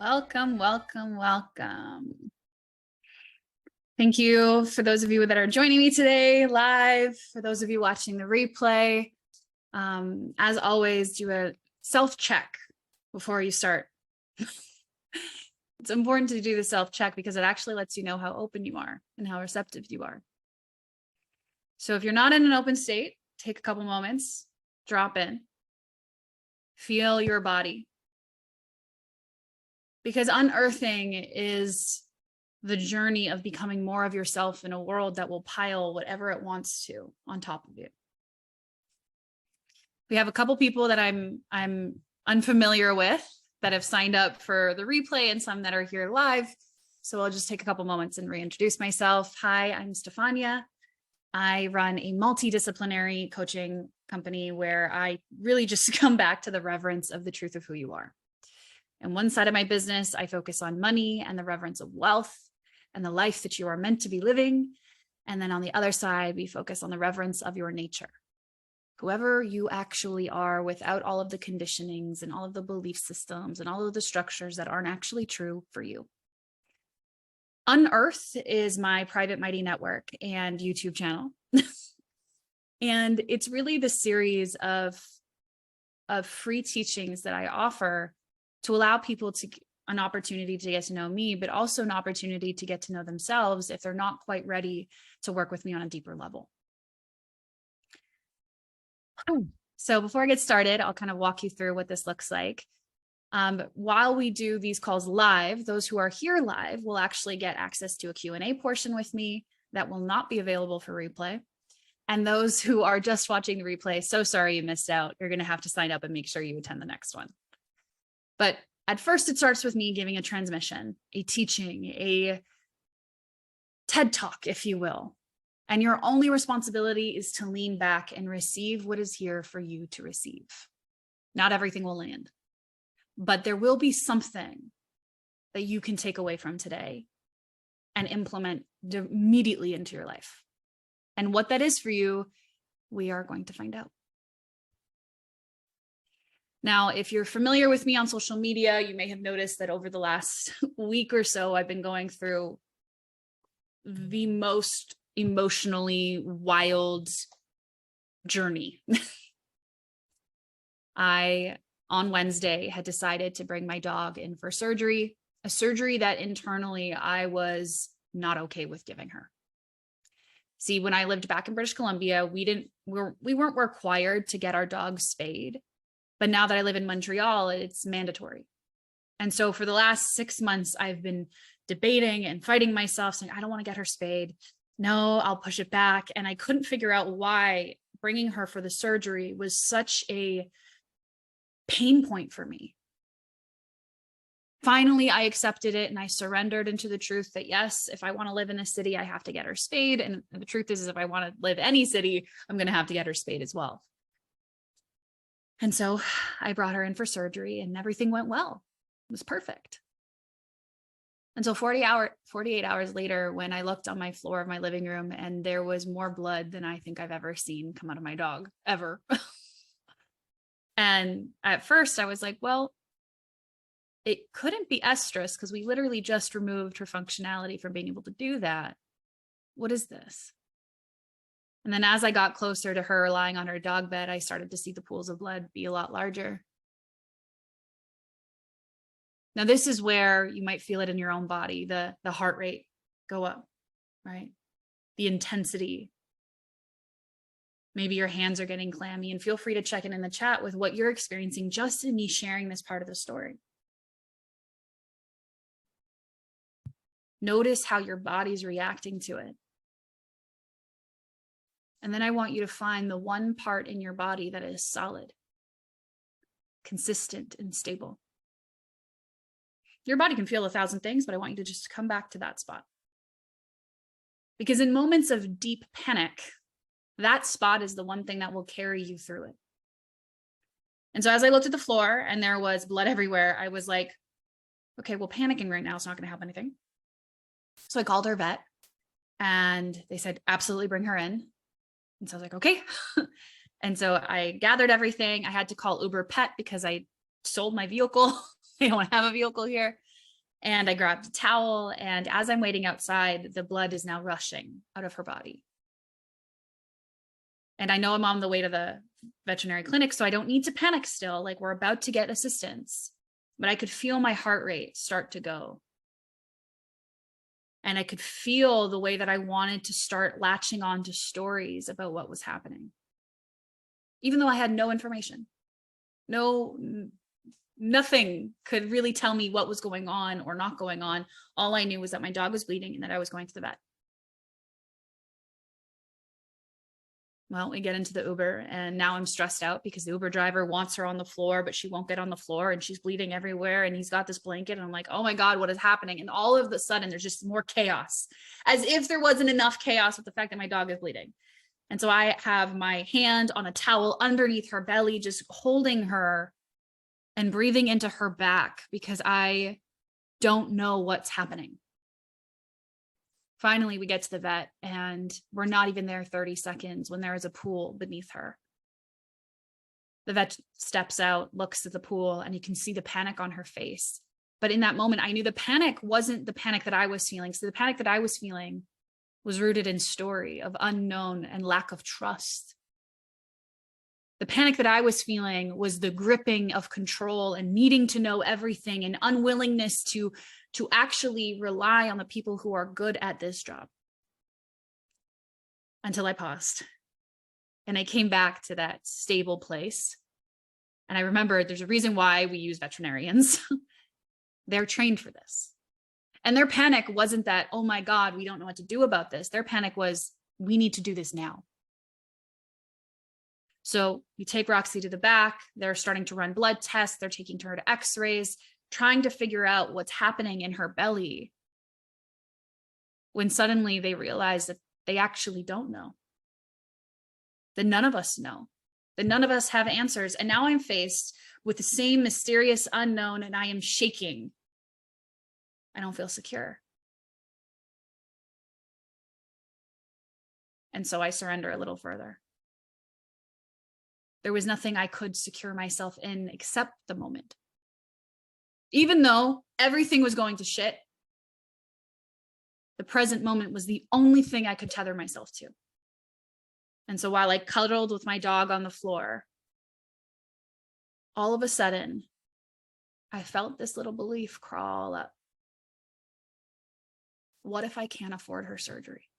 Welcome, welcome, welcome. Thank you for those of you that are joining me today live, for those of you watching the replay. As always, do a self-check before you start. It's important to do the self-check because it actually lets you know how open you are and how receptive you are. So if you're not in an open state, take a couple moments, drop in, feel your body. Because unearthing is the journey of becoming more of yourself in a world that will pile whatever it wants to on top of you. We have a couple people that I'm unfamiliar with that have signed up for the replay and some that are here live. So I'll just take a couple moments and reintroduce myself. Hi, I'm Stefania. I run a multidisciplinary coaching company where I really just come back to the reverence of the truth of who you are. And one side of my business, I focus on money and the reverence of wealth and the life that you are meant to be living. And then on the other side, we focus on the reverence of your nature. Whoever you actually are without all of the conditionings and all of the belief systems and all of the structures that aren't actually true for you. Unearth is my private mighty network and YouTube channel. And it's really the series of free teachings that I offer to allow people to an opportunity to get to know me, but also an opportunity to get to know themselves if they're not quite ready to work with me on a deeper level. So before I get started, I'll kind of walk you through what this looks like. While we do these calls live, those who are here live will actually get access to a Q&A portion with me that will not be available for replay. And those who are just watching the replay, so sorry you missed out. You're going to have to sign up and make sure you attend the next one. But at first, it starts with me giving a transmission, a teaching, a TED Talk, if you will. And your only responsibility is to lean back and receive what is here for you to receive. Not everything will land, but there will be something that you can take away from today and implement immediately into your life. And what that is for you, we are going to find out. Now, if you're familiar with me on social media, you may have noticed that over the last week or so, I've been going through the most emotionally wild journey. I, on Wednesday, had decided to bring my dog in for surgery, a surgery that internally I was not okay with giving her. See, when I lived back in British Columbia, we weren't required to get our dogs spayed. But now that I live in Montreal, it's mandatory. And so for the last 6 months, I've been debating and fighting myself, saying, I don't want to get her spayed. No, I'll push it back. And I couldn't figure out why bringing her for the surgery was such a pain point for me. Finally, I accepted it and I surrendered into the truth that, yes, if I want to live in a city, I have to get her spayed. And the truth is if I want to live any city, I'm going to have to get her spayed as well. And so I brought her in for surgery and everything went well. It was perfect. Until 48 hours later, when I looked on my floor of my living room and there was more blood than I think I've ever seen come out of my dog, ever. And at first I was like, well, it couldn't be estrus because we literally just removed her functionality from being able to do that. What is this? And then as I got closer to her lying on her dog bed, I started to see the pools of blood be a lot larger. Now, this is where you might feel it in your own body, the heart rate go up, right? The intensity. Maybe your hands are getting clammy, and feel free to check in the chat with what you're experiencing just in me sharing this part of the story. Notice how your body's reacting to it. And then I want you to find the one part in your body that is solid, consistent, and stable. Your body can feel 1,000 things, but I want you to just come back to that spot. Because in moments of deep panic, that spot is the one thing that will carry you through it. And so as I looked at the floor and there was blood everywhere, I was like, okay, well, panicking right now is not going to help anything. So I called our vet and they said, absolutely bring her in. And so I was like, okay. And so I gathered everything. I had to call Uber Pet because I sold my vehicle. I don't have a vehicle here. And I grabbed a towel, and as I'm waiting outside, the blood is now rushing out of her body. And I know I'm on the way to the veterinary clinic, so I don't need to panic still. Like, we're about to get assistance, but I could feel my heart rate start to go. And I could feel the way that I wanted to start latching on to stories about what was happening, even though I had no information. Nothing could really tell me what was going on or not going on. All I knew was that my dog was bleeding and that I was going to the vet. Well, we get into the Uber, and now I'm stressed out because the Uber driver wants her on the floor, but she won't get on the floor, and she's bleeding everywhere, and he's got this blanket, and I'm like, oh my God, what is happening? And all of a sudden there's just more chaos, as if there wasn't enough chaos with the fact that my dog is bleeding. And so I have my hand on a towel underneath her belly, just holding her and breathing into her back because I don't know what's happening. Finally, we get to the vet, and we're not even there 30 seconds when there is a pool beneath her. The vet steps out, looks at the pool, and you can see the panic on her face. But in that moment, I knew the panic wasn't the panic that I was feeling. So the panic that I was feeling was rooted in story of unknown and lack of trust. The panic that I was feeling was the gripping of control and needing to know everything and unwillingness to actually rely on the people who are good at this job. Until I paused and I came back to that stable place. And I remembered there's a reason why we use veterinarians. They're trained for this. And their panic wasn't that, oh my God, we don't know what to do about this. Their panic was, we need to do this now. So we take Roxy to the back. They're starting to run blood tests. They're taking her to x-rays, trying to figure out what's happening in her belly. When suddenly they realize that they actually don't know. That none of us know. That none of us have answers. And now I'm faced with the same mysterious unknown, and I am shaking. I don't feel secure. And so I surrender a little further. There was nothing I could secure myself in except the moment. Even though everything was going to shit, the present moment was the only thing I could tether myself to. And so while I cuddled with my dog on the floor, all of a sudden, I felt this little belief crawl up. What if I can't afford her surgery?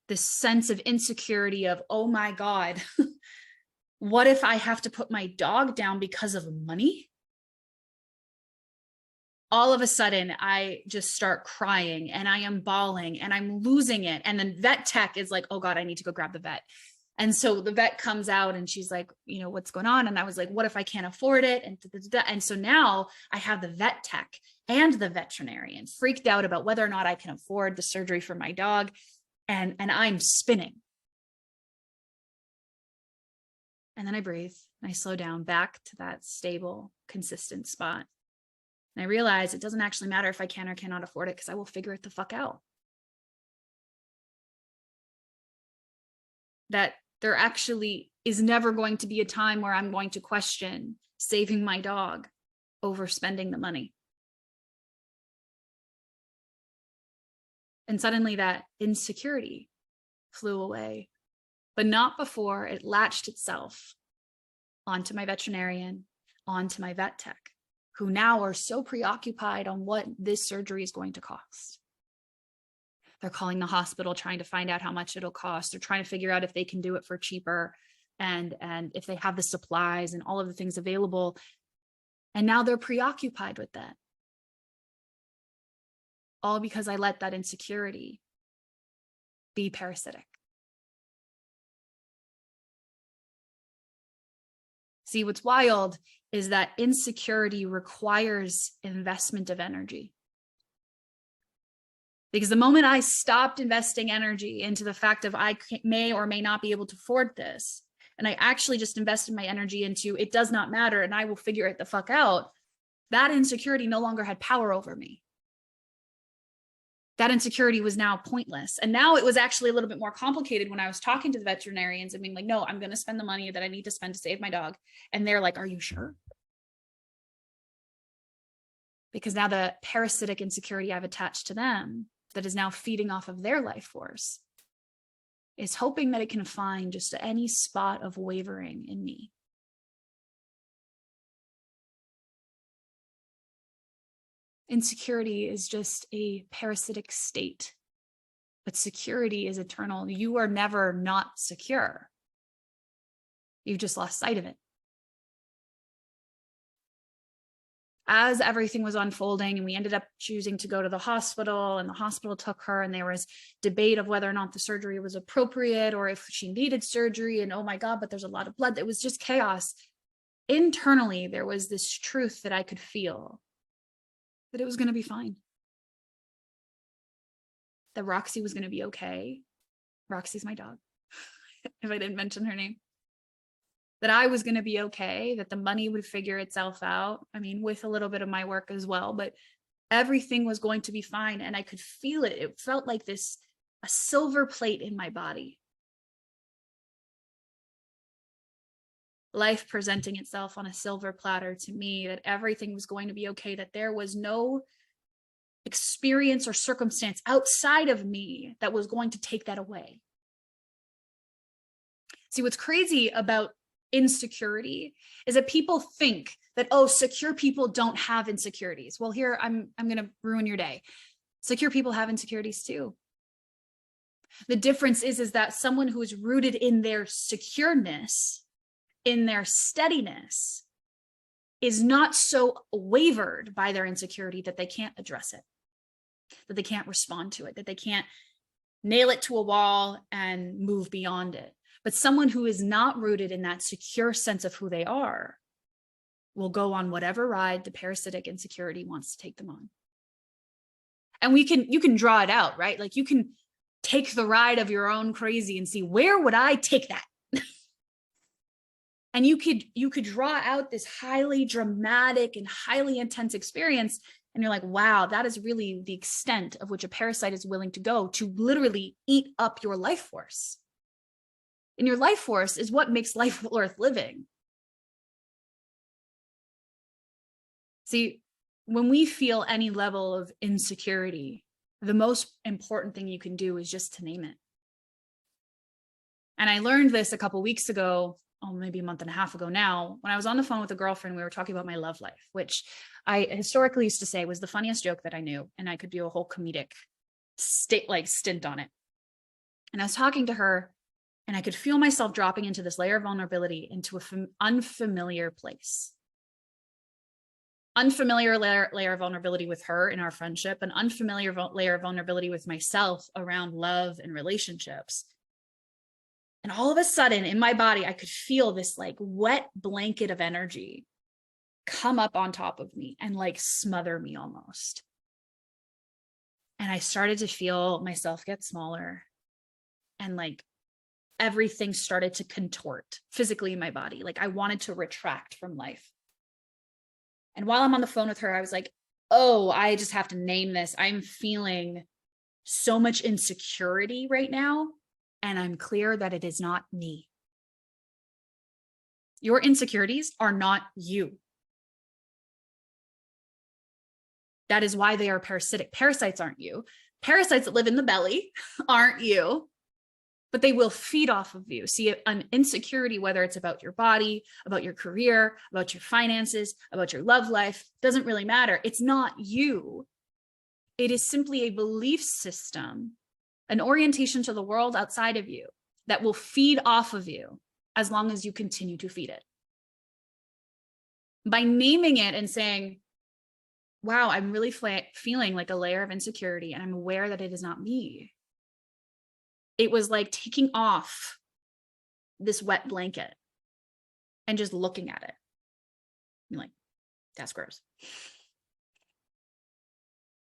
This sense of insecurity of, oh my God, what if I have to put my dog down because of money? All of a sudden, I just start crying and I am bawling and I'm losing it. And then vet tech is like, oh God, I need to go grab the vet. And so the vet comes out and she's like, you know, what's going on? And I was like, what if I can't afford it? And so now I have the vet tech and the veterinarian freaked out about whether or not I can afford the surgery for my dog. And I'm spinning. And then I breathe and I slow down back to that stable, consistent spot. And I realize it doesn't actually matter if I can or cannot afford it because I will figure it the fuck out. That there actually is never going to be a time where I'm going to question saving my dog over spending the money. And suddenly that insecurity flew away, but not before it latched itself onto my veterinarian, onto my vet tech, who now are so preoccupied on what this surgery is going to cost. They're calling the hospital, trying to find out how much it'll cost. They're trying to figure out if they can do it for cheaper and if they have the supplies and all of the things available. And now they're preoccupied with that. All because I let that insecurity be parasitic. See, what's wild is that insecurity requires investment of energy. Because the moment I stopped investing energy into the fact of I may or may not be able to afford this, and I actually just invested my energy into it does not matter and I will figure it the fuck out, that insecurity no longer had power over me. That insecurity was now pointless. And now it was actually a little bit more complicated when I was talking to the veterinarians and being like, no, I'm going to spend the money that I need to spend to save my dog. And they're like, are you sure? because now the parasitic insecurity I've attached to them that is now feeding off of their life force is hoping that it can find just any spot of wavering in me. Insecurity is just a parasitic state, but security is eternal. You are never not secure. You've just lost sight of it. As everything was unfolding and we ended up choosing to go to the hospital, and the hospital took her, and there was debate of whether or not the surgery was appropriate or if she needed surgery, and oh my God, but there's a lot of blood. It was just chaos. Internally, there was this truth that I could feel that it was going to be fine. That Roxy was going to be okay. Roxy's my dog, if I didn't mention her name. That I was going to be okay, that the money would figure itself out. I mean, with a little bit of my work as well, but everything was going to be fine. And I could feel it. It felt like a silver plate in my body. Life presenting itself on a silver platter to me, that everything was going to be okay, that there was no experience or circumstance outside of me that was going to take that away. See, what's crazy about insecurity is that people think that, oh, secure people don't have insecurities. Well, here I'm going to ruin your day. Secure people have insecurities too. The difference is that someone who is rooted in their secureness, in their steadiness, is not so wavered by their insecurity that they can't address it, that they can't respond to it, that they can't nail it to a wall and move beyond it. But someone who is not rooted in that secure sense of who they are will go on whatever ride the parasitic insecurity wants to take them on. And you can draw it out, right? Like you can take the ride of your own crazy and see, where would I take that? And you could draw out this highly dramatic and highly intense experience. And you're like, wow, that is really the extent of which a parasite is willing to go to literally eat up your life force. And your life force is what makes life worth living. See, when we feel any level of insecurity, the most important thing you can do is just to name it. And I learned this a couple weeks ago, maybe a month and a half ago now, when I was on the phone with a girlfriend. We were talking about my love life, which I historically used to say was the funniest joke that I knew. And I could do a whole comedic stint on it. And I was talking to her, and I could feel myself dropping into this layer of vulnerability, into an unfamiliar place. Unfamiliar layer of vulnerability with her in our friendship, an unfamiliar layer of vulnerability with myself around love and relationships. And all of a sudden in my body, I could feel this like wet blanket of energy come up on top of me and like smother me almost. And I started to feel myself get smaller, and like everything started to contort physically in my body. Like I wanted to retract from life. And while I'm on the phone with her, I was like, oh, I just have to name this. I'm feeling so much insecurity right now. And I'm clear that it is not me. Your insecurities are not you. That is why they are parasitic. Parasites aren't you. Parasites that live in the belly aren't you, but they will feed off of you. See, an insecurity, whether it's about your body, about your career, about your finances, about your love life, doesn't really matter. It's not you. It is simply a belief system, an orientation to the world outside of you that will feed off of you as long as you continue to feed it. By naming it and saying, wow, I'm really feeling like a layer of insecurity, and I'm aware that it is not me. It was like taking off this wet blanket and just looking at it. I'm like, that's gross.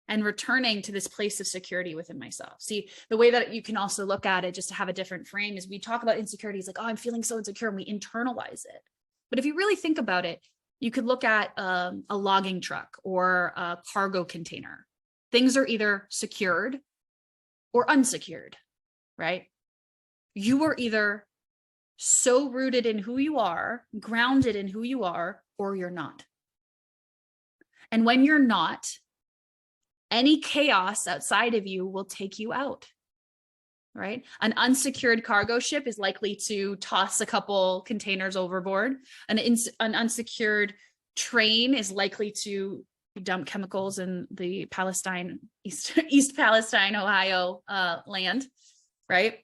And returning to this place of security within myself. See, the way that you can also look at it, just to have a different frame, is we talk about insecurities like, oh, I'm feeling so insecure, and we internalize it. But if you really think about it, you could look at a logging truck or a cargo container. Things are either secured or unsecured, right? You are either so rooted in who you are, grounded in who you are, or you're not. And when you're not, any chaos outside of you will take you out, right? An unsecured cargo ship is likely to toss a couple containers overboard. An unsecured train is likely to dump chemicals in the Palestine, East Palestine, Ohio land, right?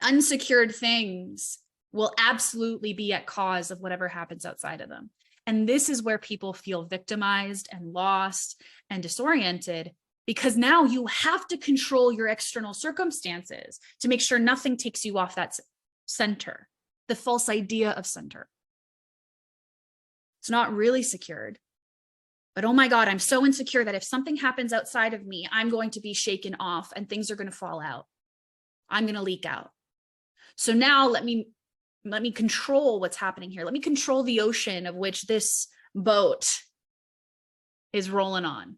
Unsecured things will absolutely be at cause of whatever happens outside of them. And this is where people feel victimized and lost and disoriented, because now you have to control your external circumstances to make sure nothing takes you off that center, the false idea of center. It's not really secured, but oh my God, I'm so insecure that if something happens outside of me, I'm going to be shaken off and things are going to fall out. I'm going to leak out. So now let me control what's happening here. Let me control the ocean of which this boat is rolling on.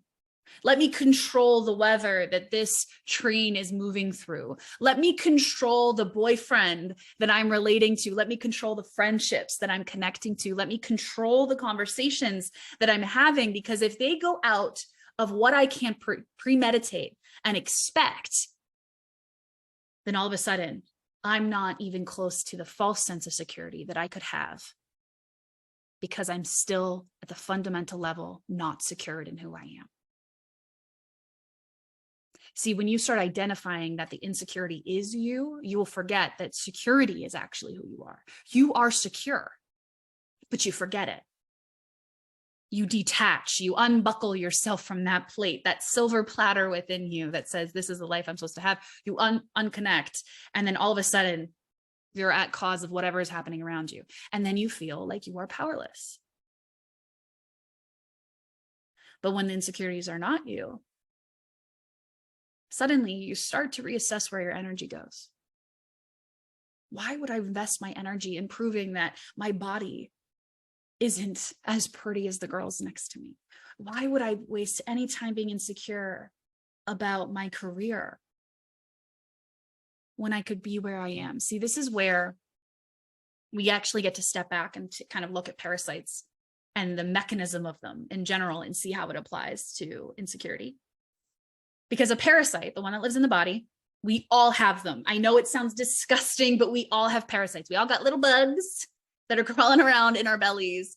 Let me control the weather that this train is moving through. Let me control the boyfriend that I'm relating to. Let me control the friendships that I'm connecting to. Let me control the conversations that I'm having, because if they go out of what I can premeditate and expect, then all of a sudden, I'm not even close to the false sense of security that I could have, because I'm still at the fundamental level not secured in who I am. See, when you start identifying that the insecurity is you, you will forget that security is actually who you are. You are secure, but you forget it. You detach, you unbuckle yourself from that plate, that silver platter within you that says, this is the life I'm supposed to have. You unconnect. And then all of a sudden you're at cause of whatever is happening around you. And then you feel like you are powerless. But when the insecurities are not you, suddenly you start to reassess where your energy goes. Why would I invest my energy in proving that my body isn't as pretty as the girls next to me? Why would I waste any time being insecure about my career when I could be where I am? See, this is where we actually get to step back and to kind of look at parasites and the mechanism of them in general and see how it applies to insecurity. Because a parasite, the one that lives in the body, we all have them. I know it sounds disgusting, but we all have parasites. We all got little bugs that are crawling around in our bellies.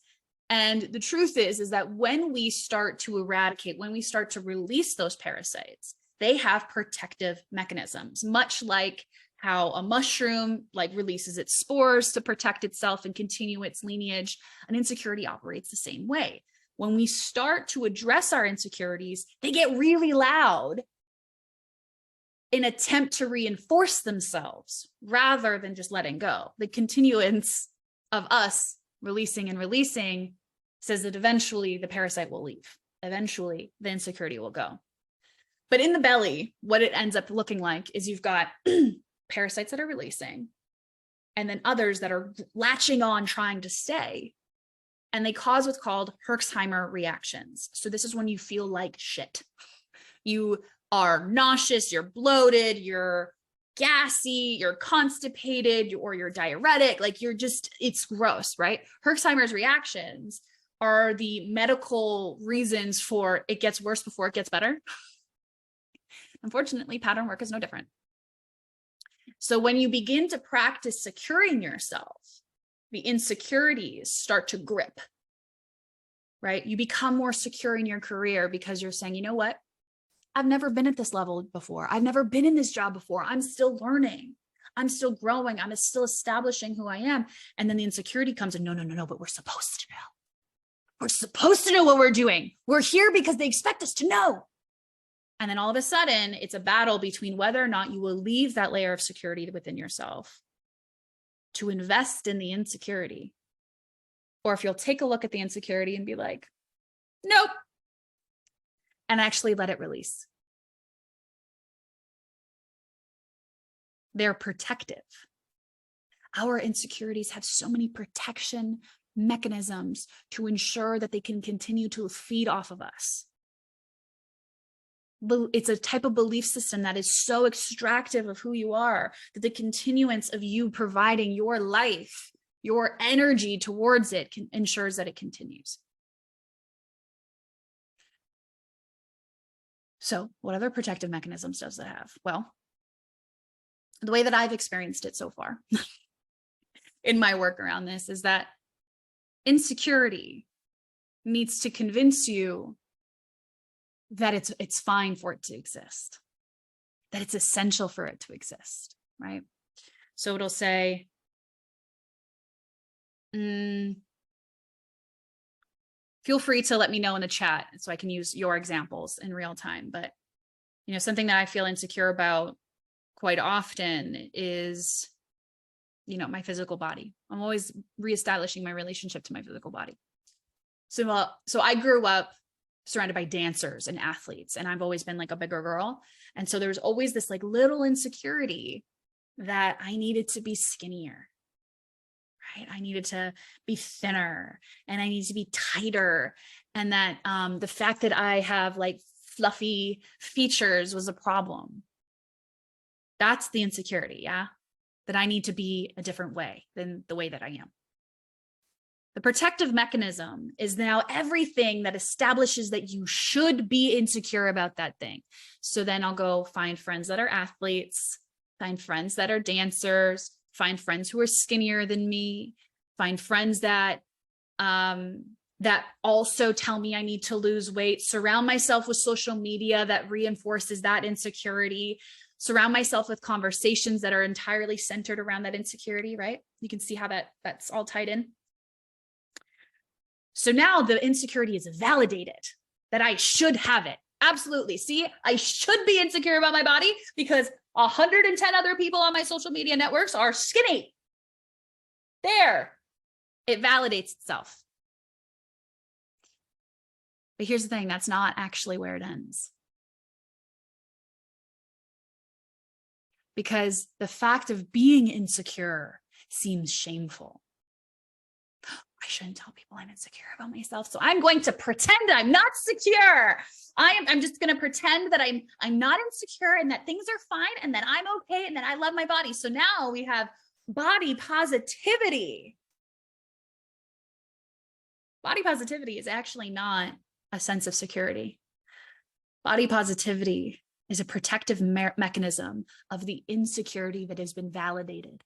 And the truth is that when we start to eradicate, when we start to release those parasites, they have protective mechanisms, much like how a mushroom releases its spores to protect itself and continue its lineage. An insecurity operates the same way. When we start to address our insecurities, they get really loud in attempt to reinforce themselves rather than just letting go. The continuance of us releasing and releasing says that eventually the parasite will leave. Eventually the insecurity will go. But in the belly, what it ends up looking like is you've got parasites that are releasing and then others that are latching on, trying to stay. And they cause what's called Herxheimer reactions. So this is when you feel like shit. You are nauseous, you're bloated, you're gassy, you're constipated, or you're diuretic. It's gross, right? Herxheimer's reactions are the medical reasons for it gets worse before it gets better. Unfortunately, pattern work is no different. So when you begin to practice securing yourself, the insecurities start to grip, right? You become more secure in your career because you're saying, you know what? I've never been at this level before. I've never been in this job before. I'm still learning. I'm still growing. I'm still establishing who I am. And then the insecurity comes and no, but we're supposed to know. We're supposed to know what we're doing. We're here because they expect us to know. And then all of a sudden, it's a battle between whether or not you will leave that layer of security within yourself to invest in the insecurity, or if you'll take a look at the insecurity and be like, nope, and actually let it release. They're protective. Our insecurities have so many protection mechanisms to ensure that they can continue to feed off of us. It's a type of belief system that is so extractive of who you are that the continuance of you providing your life, your energy towards it ensures that it continues. So what other protective mechanisms does it have? Well, the way that I've experienced it so far in my work around this is that insecurity needs to convince you that it's fine for it to exist, that it's essential for it to exist, right? So it'll say, feel free to let me know in the chat so I can use your examples in real time. But, something that I feel insecure about quite often is, my physical body. I'm always reestablishing my relationship to my physical body. So I grew up surrounded by dancers and athletes, and I've always been like a bigger girl. And so there was always this like little insecurity that I needed to be skinnier, right? I needed to be thinner and I needed to be tighter. And that the fact that I have like fluffy features was a problem. That's the insecurity, yeah? That I need to be a different way than the way that I am. The protective mechanism is now everything that establishes that you should be insecure about that thing. So then I'll go find friends that are athletes, find friends that are dancers, find friends who are skinnier than me, find friends that also tell me I need to lose weight, surround myself with social media that reinforces that insecurity, surround myself with conversations that are entirely centered around that insecurity, right? You can see how that's all tied in. So now the insecurity is validated that I should have it. Absolutely. See, I should be insecure about my body because 110 other people on my social media networks are skinny. There, it validates itself. But here's the thing, that's not actually where it ends. Because the fact of being insecure seems shameful. I shouldn't tell people I'm insecure about myself, so I'm going to pretend I'm not secure. I'm just going to pretend that I'm not insecure and that things are fine and that I'm okay and that I love my body. So now we have body positivity. Body positivity is actually not a sense of security. Body positivity is a protective mechanism of the insecurity that has been validated.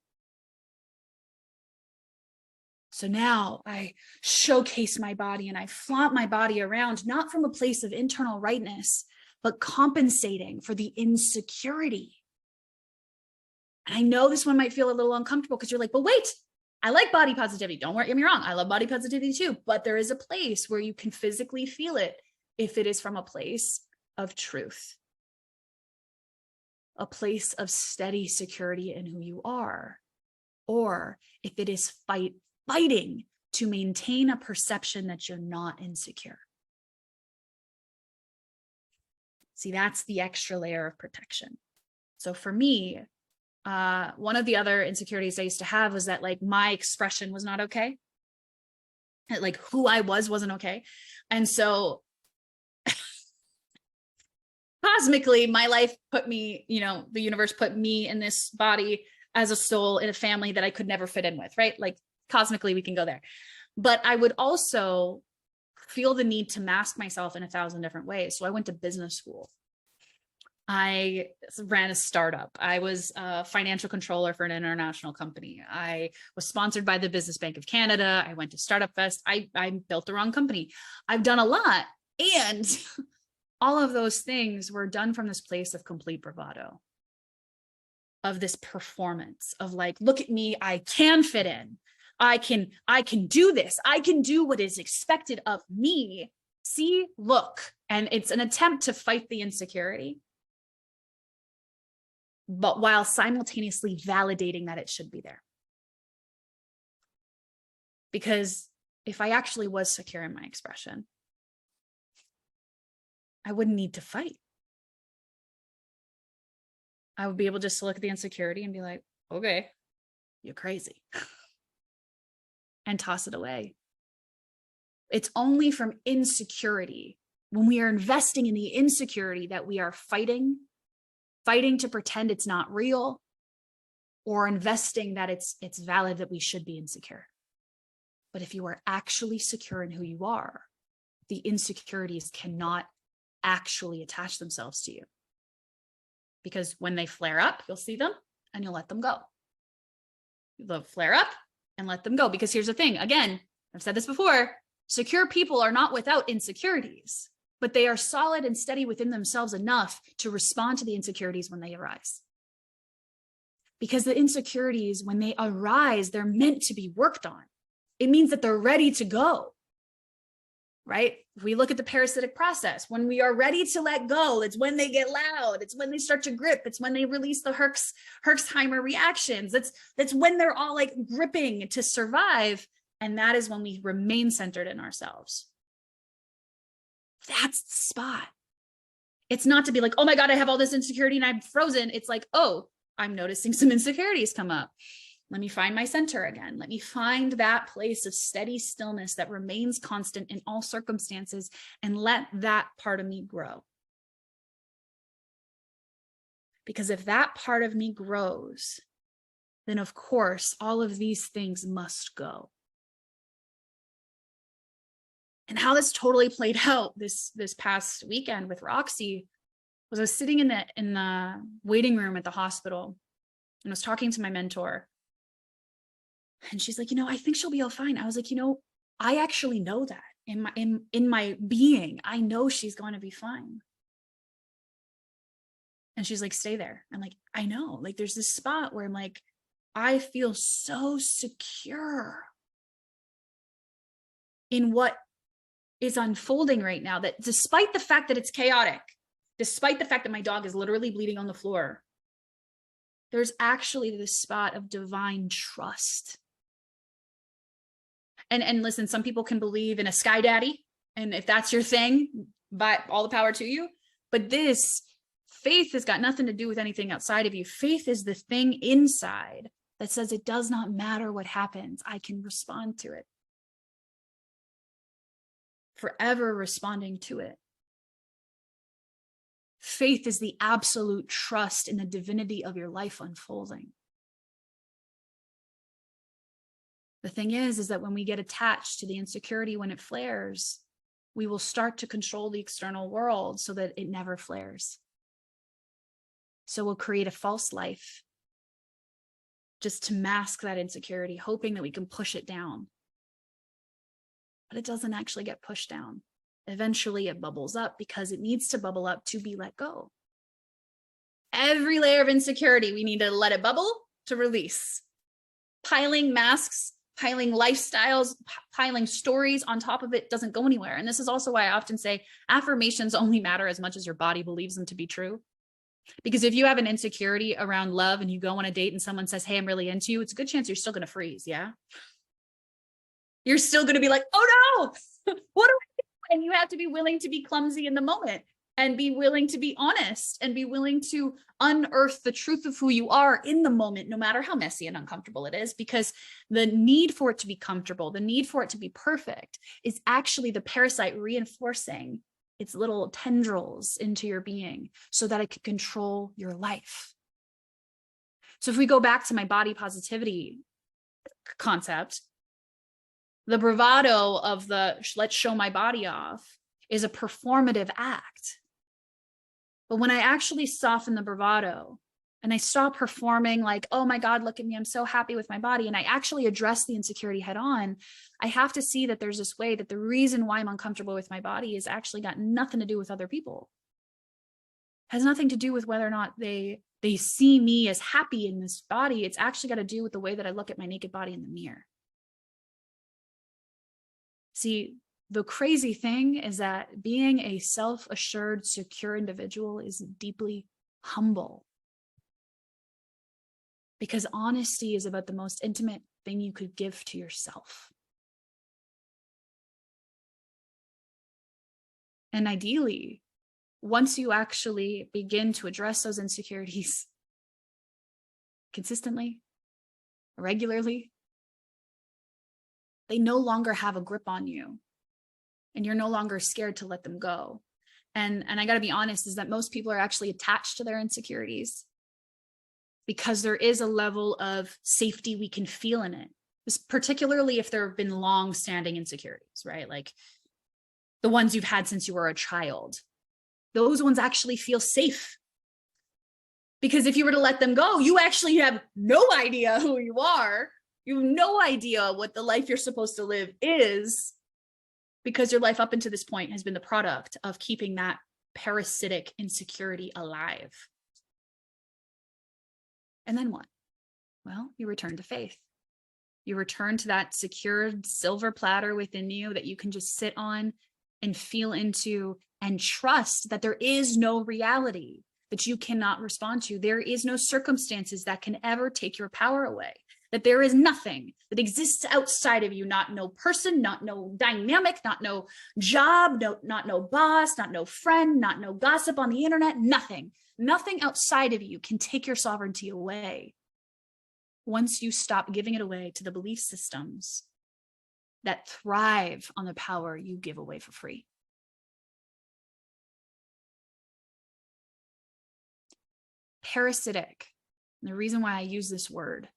So now I showcase my body and I flaunt my body around, not from a place of internal rightness, but compensating for the insecurity. And I know this one might feel a little uncomfortable because you're like, but wait, I like body positivity. Don't get me wrong. I love body positivity too, but there is a place where you can physically feel it if it is from a place of truth, a place of steady security in who you are, or if it is fighting to maintain a perception that you're not insecure. See, that's the extra layer of protection. So for me, one of the other insecurities I used to have was that like my expression was not okay. Like who I wasn't okay. And so cosmically, my life put me, the universe put me in this body as a soul in a family that I could never fit in with, right? Like cosmically, we can go there. But I would also feel the need to mask myself in 1,000 different ways. So I went to business school. I ran a startup. I was a financial controller for an international company. I was sponsored by the Business Bank of Canada. I went to Startup Fest. I built the wrong company. I've done a lot. And all of those things were done from this place of complete bravado, of this performance of like, look at me, I can fit in. I can do this. I can do what is expected of me. See, look. And it's an attempt to fight the insecurity, but while simultaneously validating that it should be there. Because if I actually was secure in my expression, I wouldn't need to fight. I would be able just to look at the insecurity and be like, okay, you're crazy. And toss it away. It's only from insecurity, when we are investing in the insecurity, that we are fighting to pretend it's not real, or investing that it's valid that we should be insecure. But if you are actually secure in who you are, the insecurities cannot actually attach themselves to you. Because when they flare up, you'll see them and you'll let them go. They'll flare up and let them go. Because here's the thing, again, I've said this before, secure people are not without insecurities, but they are solid and steady within themselves enough to respond to the insecurities when they arise. Because the insecurities, when they arise, they're meant to be worked on. It means that they're ready to go, right? If we look at the parasitic process, when we are ready to let go, it's when they get loud. It's when they start to grip. It's when they release the Herxheimer reactions. That's when they're all like gripping to survive. And that is when we remain centered in ourselves. That's the spot. It's not to be like, oh my God, I have all this insecurity and I'm frozen. It's like, oh, I'm noticing some insecurities come up. Let me find my center again. Let me find that place of steady stillness that remains constant in all circumstances and let that part of me grow. Because if that part of me grows, then of course, all of these things must go. And how this totally played out this past weekend with Roxy was I was sitting in the waiting room at the hospital and I was talking to my mentor. And she's like, I think she'll be all fine. I was like, I actually know that in my being, I know she's going to be fine. And she's like, stay there. I'm like, I know, like, there's this spot where I'm like, I feel so secure in what is unfolding right now, that despite the fact that it's chaotic, despite the fact that my dog is literally bleeding on the floor, there's actually this spot of divine trust. And listen, some people can believe in a sky daddy, and if that's your thing, but all the power to you. But this faith has got nothing to do with anything outside of you. Faith is the thing inside that says it does not matter what happens. I can respond to it. Forever responding to it. Faith is the absolute trust in the divinity of your life unfolding. The thing is that when we get attached to the insecurity when it flares, we will start to control the external world so that it never flares. So we'll create a false life just to mask that insecurity, hoping that we can push it down. But it doesn't actually get pushed down. Eventually it bubbles up because it needs to bubble up to be let go. Every layer of insecurity, we need to let it bubble to release. Piling masks, piling lifestyles, piling stories on top of it doesn't go anywhere. And this is also why I often say affirmations only matter as much as your body believes them to be true. Because if you have an insecurity around love and you go on a date and someone says, hey, I'm really into you, it's a good chance you're still going to freeze. Yeah. You're still going to be like, oh no, what do I do? And you have to be willing to be clumsy in the moment and be willing to be honest and be willing to unearth the truth of who you are in the moment, no matter how messy and uncomfortable it is, because the need for it to be comfortable, the need for it to be perfect is actually the parasite reinforcing its little tendrils into your being so that it can control your life. So if we go back to my body positivity concept, the bravado of the let's show my body off is a performative act. But when I actually soften the bravado and I stop performing like, oh my God, look at me, I'm so happy with my body, and I actually address the insecurity head on, I have to see that there's this way that the reason why I'm uncomfortable with my body is actually got nothing to do with other people. It has nothing to do with whether or not they see me as happy in this body. It's actually got to do with the way that I look at my naked body in the mirror. See, the crazy thing is that being a self-assured, secure individual is deeply humble. Because honesty is about the most intimate thing you could give to yourself. And ideally, once you actually begin to address those insecurities consistently, regularly, they no longer have a grip on you. And you're no longer scared to let them go. And I got to be honest, is that most people are actually attached to their insecurities because there is a level of safety we can feel in it. This, particularly if there have been long-standing insecurities, right? Like the ones you've had since you were a child. Those ones actually feel safe. Because if you were to let them go, you actually have no idea who you are. You have no idea what the life you're supposed to live is, because your life up until this point has been the product of keeping that parasitic insecurity alive. And then what? Well, you return to faith. You return to that secured silver platter within you that you can just sit on and feel into and trust that there is no reality that you cannot respond to. There is no circumstances that can ever take your power away. That there is nothing that exists outside of you, not no person, not no dynamic, not no job, not no boss, not no friend, not no gossip on the internet, nothing. Nothing outside of you can take your sovereignty away once you stop giving it away to the belief systems that thrive on the power you give away for free. Parasitic, and the reason why I use this word,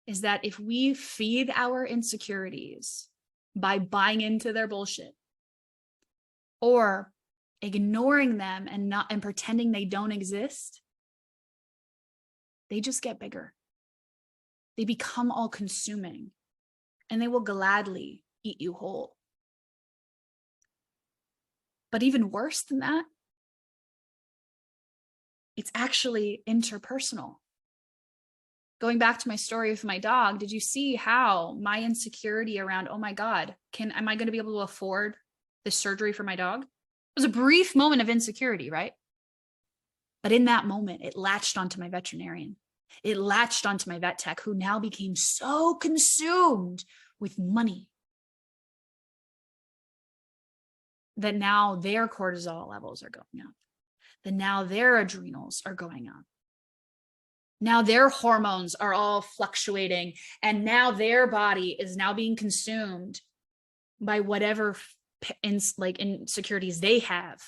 is that if we feed our insecurities by buying into their bullshit or ignoring them and pretending they don't exist, they just get bigger. They become all consuming, and they will gladly eat you whole. But even worse than that, it's actually interpersonal. Going back to my story with my dog, did you see how my insecurity around, oh my God, am I going to be able to afford this surgery for my dog? It was a brief moment of insecurity, right? But in that moment, it latched onto my veterinarian. It latched onto my vet tech, who now became so consumed with money that now their cortisol levels are going up. That now their adrenals are going up. Now their hormones are all fluctuating, and now their body is now being consumed by whatever insecurities they have,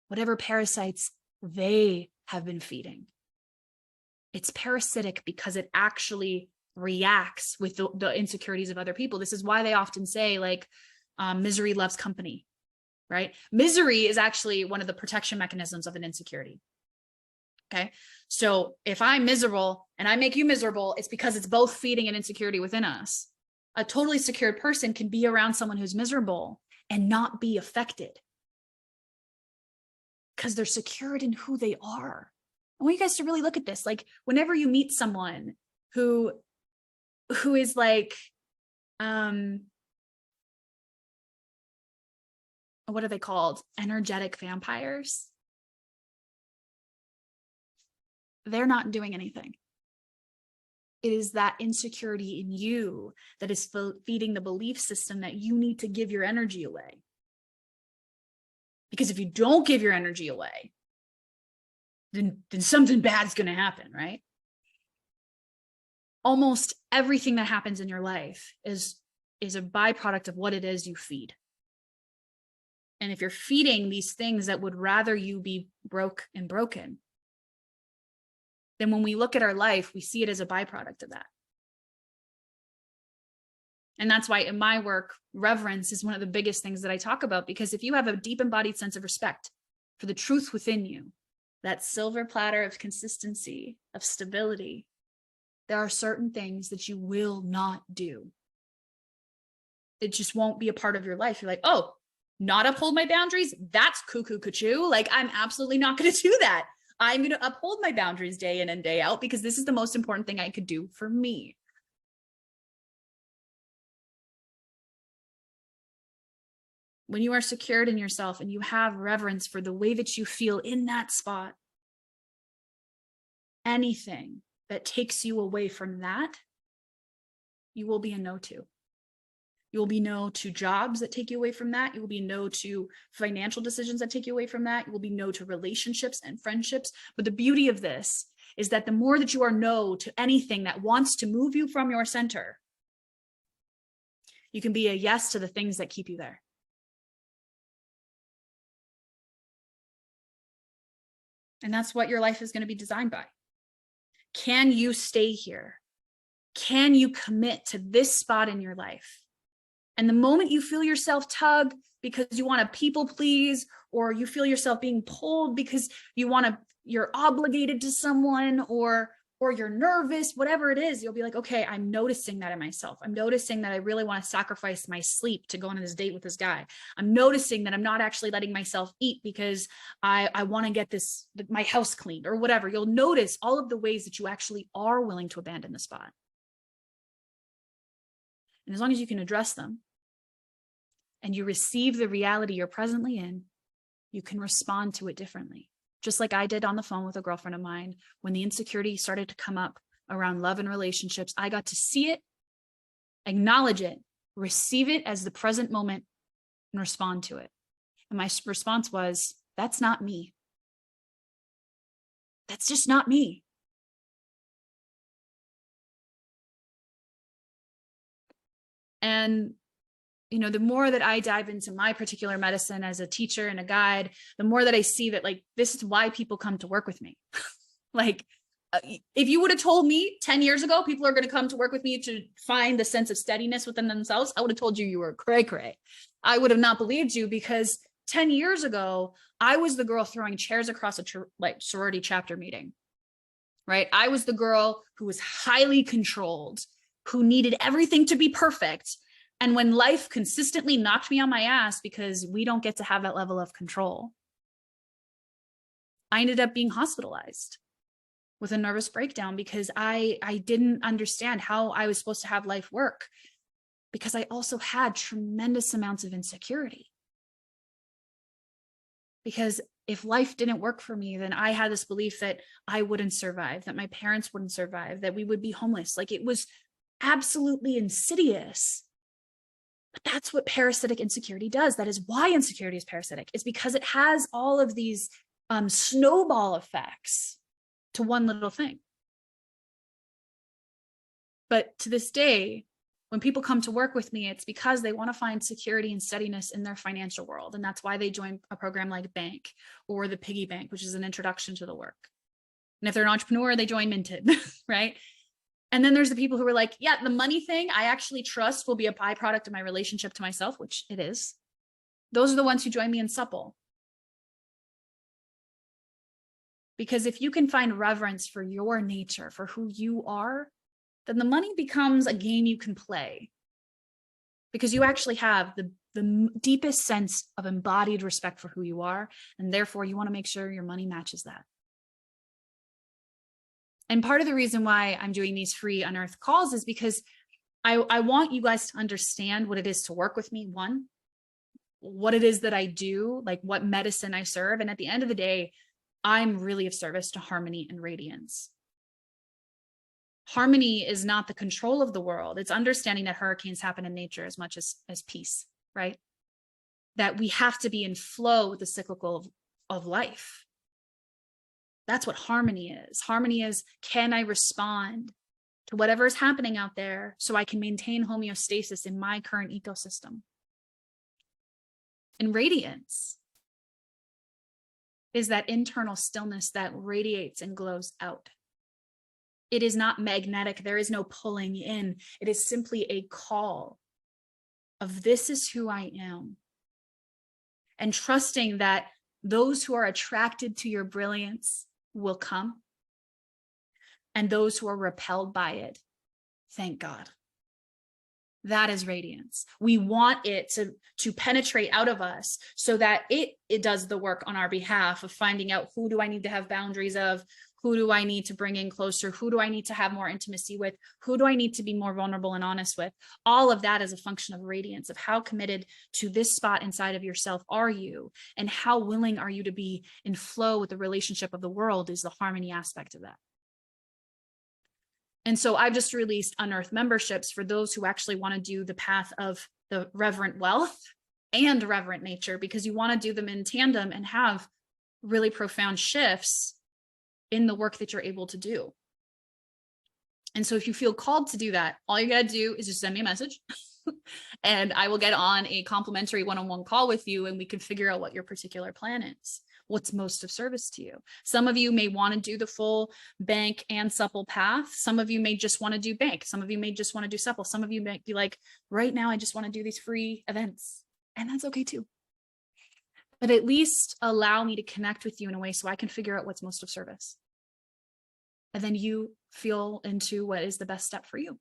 whatever parasites they have been feeding. It's parasitic because it actually reacts with the insecurities of other people. This is why they often say, like, misery loves company, right? Misery is actually one of the protection mechanisms of an insecurity. Okay. So if I'm miserable and I make you miserable, it's because it's both feeding an insecurity within us. A totally secured person can be around someone who's miserable and not be affected because they're secured in who they are. I want you guys to really look at this. Like, whenever you meet someone who is like, what are they called? Energetic vampires. They're not doing anything. It is that insecurity in you that is feeding the belief system that you need to give your energy away. Because if you don't give your energy away, then something bad's going to happen, right? Almost everything that happens in your life is a byproduct of what it is you feed. And if you're feeding these things that would rather you be broke and broken, then when we look at our life, we see it as a byproduct of that. And that's why in my work, reverence is one of the biggest things that I talk about, because if you have a deep embodied sense of respect for the truth within you, that silver platter of consistency, of stability, there are certain things that you will not do. It just won't be a part of your life. You're like, oh, not uphold my boundaries? That's cuckoo cuckoo. Like, I'm absolutely not going to do that. I'm going to uphold my boundaries day in and day out because this is the most important thing I could do for me. When you are secured in yourself and you have reverence for the way that you feel in that spot, anything that takes you away from that, you will be a no to. You will be no to jobs that take you away from that. You will be no to financial decisions that take you away from that. You will be no to relationships and friendships. But the beauty of this is that the more that you are no to anything that wants to move you from your center, you can be a yes to the things that keep you there. And that's what your life is going to be designed by. Can you stay here? Can you commit to this spot in your life And the moment you feel yourself tug because you want to people please, or you feel yourself being pulled because you're obligated to someone, or you're nervous, whatever it is, you'll be like, okay, I'm noticing that in myself. I'm noticing that I really want to sacrifice my sleep to go on this date with this guy. I'm noticing that I'm not actually letting myself eat because I want to get my house cleaned or whatever. You'll notice all of the ways that you actually are willing to abandon the spot. And as long as you can address them and you receive the reality you're presently in, you can respond to it differently. Just like I did on the phone with a girlfriend of mine, when the insecurity started to come up around love and relationships, I got to see it, acknowledge it, receive it as the present moment, and respond to it. And my response was, that's not me. That's just not me. And the more that I dive into my particular medicine as a teacher and a guide, the more that I see that, like, this is why people come to work with me. Like, if you would have told me 10 years ago, people are going to come to work with me to find the sense of steadiness within themselves, I would have told you were cray-cray. I would have not believed you, because 10 years ago, I was the girl throwing chairs across a sorority chapter meeting, right? I was the girl who was highly controlled, who needed everything to be perfect. And when life consistently knocked me on my ass, because we don't get to have that level of control, I ended up being hospitalized with a nervous breakdown, because I didn't understand how I was supposed to have life work, because I also had tremendous amounts of insecurity. Because if life didn't work for me, then I had this belief that I wouldn't survive, that my parents wouldn't survive, that we would be homeless. Like, it was absolutely insidious. But that's what parasitic insecurity does. That is why insecurity is parasitic. It's because it has all of these snowball effects to one little thing. But to this day, when people come to work with me, it's because they want to find security and steadiness in their financial world. And that's why they join a program like Bank or the Piggy Bank, which is an introduction to the work. And if they're an entrepreneur, they join Minted, right? And then there's the people who are like, yeah, the money thing, I actually trust will be a byproduct of my relationship to myself, which it is. Those are the ones who join me in SUPPLE. Because if you can find reverence for your nature, for who you are, then the money becomes a game you can play. Because you actually have the deepest sense of embodied respect for who you are. And therefore, you want to make sure your money matches that. And part of the reason why I'm doing these free Unearth calls is because I want you guys to understand what it is to work with me. One, what it is that I do, like what medicine I serve. And at the end of the day, I'm really of service to harmony and radiance. Harmony is not the control of the world. It's understanding that hurricanes happen in nature as much as peace, right? That we have to be in flow with the cyclical of life. That's what harmony is. Harmony is, can I respond to whatever is happening out there so I can maintain homeostasis in my current ecosystem? And radiance is that internal stillness that radiates and glows out. It is not magnetic. There is no pulling in. It is simply a call of, this is who I am. And trusting that those who are attracted to your brilliance will come. And those who are repelled by it, thank God. That is radiance. We want it to penetrate out of us so that it does the work on our behalf of finding out, who do I need to have boundaries of? Who do I need to bring in closer? Who do I need to have more intimacy with? Who do I need to be more vulnerable and honest with? All of that is a function of radiance, of how committed to this spot inside of yourself are you, and how willing are you to be in flow with the relationship of the world is the harmony aspect of that. And so I've just released Unearth memberships for those who actually want to do the path of the reverent wealth and reverent nature, because you want to do them in tandem and have really profound shifts in the work that you're able to do. And so if you feel called to do that, all you got to do is just send me a message And I will get on a complimentary one-on-one call with you, and we can figure out what your particular plan is, what's most of service to you. Some of you may want to do the full bank and SUPPLE path. Some of you may just want to do bank. Some of you may just want to do SUPPLE. Some of you may be like, right now, I just want to do these free events. And that's okay too. But at least allow me to connect with you in a way so I can figure out what's most of service. And then you feel into what is the best step for you.